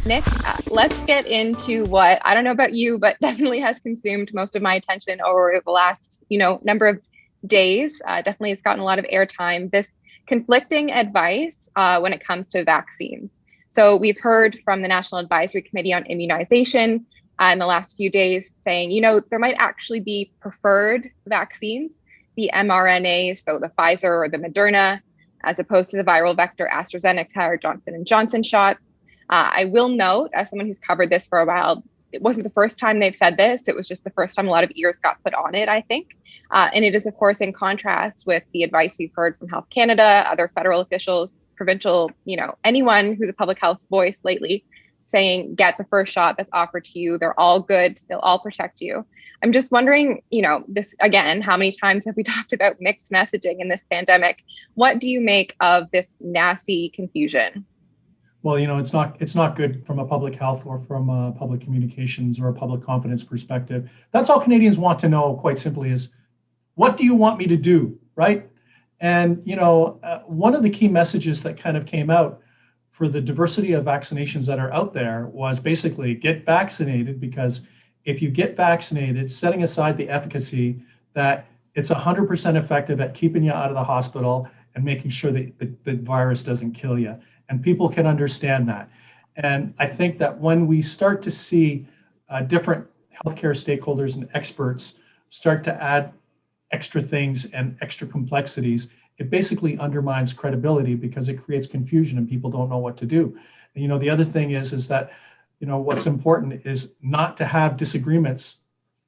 Nick, let's get into what I don't know about you, but definitely has consumed most of my attention over the last, number of days. Definitely has gotten a lot of airtime. This conflicting advice when it comes to vaccines. So we've heard from the National Advisory Committee on Immunization in the last few days saying, there might actually be preferred vaccines, the mRNA, so the Pfizer or the Moderna, as opposed to the viral vector AstraZeneca or Johnson and Johnson shots. I will note, as someone who's covered this for a while, it wasn't the first time they've said this. It was just the first time a lot of ears got put on it, I think. And it is, of course, in contrast with the advice we've heard from Health Canada, other federal officials, provincial, anyone who's a public health voice lately saying, get the first shot that's offered to you. They're all good. They'll all protect you. I'm just wondering, this again, how many times have we talked about mixed messaging in this pandemic? What do you make of this NACI confusion? Well, it's not good from a public health or from a public communications or a public confidence perspective. That's all Canadians want to know, quite simply, is what do you want me to do, right? And, one of the key messages that kind of came out for the diversity of vaccinations that are out there was basically get vaccinated, because if you get vaccinated, setting aside the efficacy, that it's 100% effective at keeping you out of the hospital and making sure that the virus doesn't kill you. And people can understand that. And I think that when we start to see different healthcare stakeholders and experts start to add extra things and extra complexities, it basically undermines credibility because it creates confusion and people don't know what to do. And, the other thing is that, what's important is not to have disagreements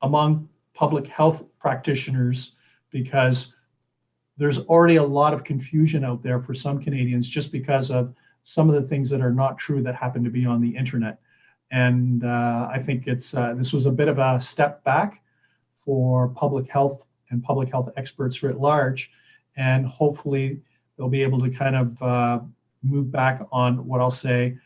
among public health practitioners, because there's already a lot of confusion out there for some Canadians just because of some of the things that are not true that happen to be on the internet. And I think this was a bit of a step back for public health and public health experts writ large. And hopefully they'll be able to kind of move back on what I'll say,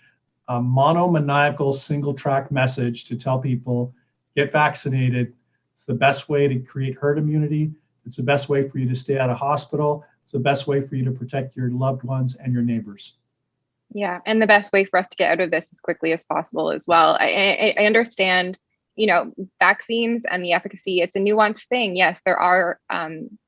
a monomaniacal single track message to tell people, get vaccinated. It's the best way to create herd immunity. It's the best way for you to stay out of hospital. It's the best way for you to protect your loved ones and your neighbors. Yeah, and the best way for us to get out of this as quickly as possible as well. I understand, vaccines and the efficacy, it's a nuanced thing. Yes, there are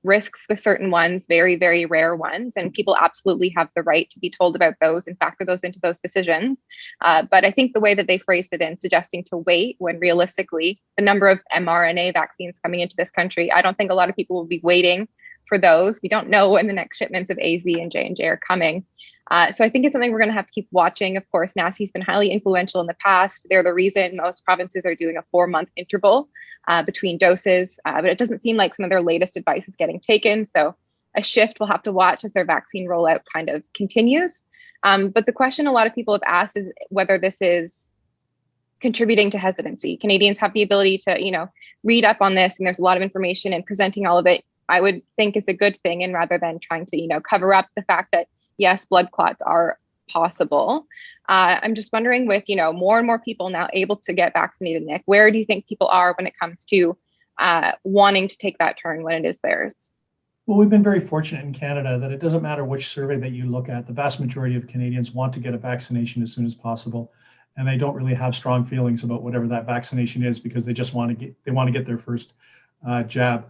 risks with certain ones, very, very rare ones, and people absolutely have the right to be told about those and factor those into those decisions. But I think the way that they phrased it in suggesting to wait, when realistically, the number of mRNA vaccines coming into this country, I don't think a lot of people will be waiting for those. We don't know when the next shipments of AZ and J&J are coming. So I think it's something we're going to have to keep watching. Of course, NACI has been highly influential in the past. They're the reason most provinces are doing a 4-month interval between doses, but it doesn't seem like some of their latest advice is getting taken. So a shift we'll have to watch as their vaccine rollout kind of continues. But the question a lot of people have asked is whether this is contributing to hesitancy. Canadians have the ability to, read up on this, and there's a lot of information, and presenting all of it, I would think, is a good thing. And rather than trying to, cover up the fact that yes, blood clots are possible. I'm just wondering, with more and more people now able to get vaccinated, Nick, where do you think people are when it comes to wanting to take that turn when it is theirs? Well, we've been very fortunate in Canada that it doesn't matter which survey that you look at. The vast majority of Canadians want to get a vaccination as soon as possible, and they don't really have strong feelings about whatever that vaccination is, because they just want to get their first jab.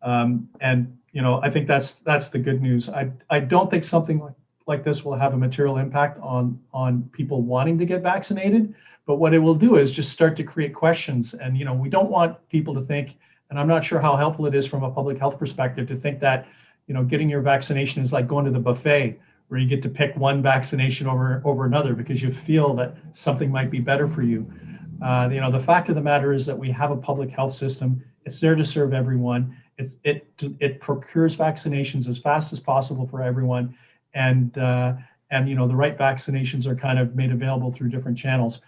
And I think that's the good news. I don't think something like this will have a material impact on people wanting to get vaccinated, but what it will do is just start to create questions. And we don't want people to think, and I'm not sure how helpful it is from a public health perspective to think that getting your vaccination is like going to the buffet where you get to pick one vaccination over another because you feel that something might be better for you. The fact of the matter is that we have a public health system. It's there to serve everyone. It procures vaccinations as fast as possible for everyone. And the right vaccinations are kind of made available through different channels.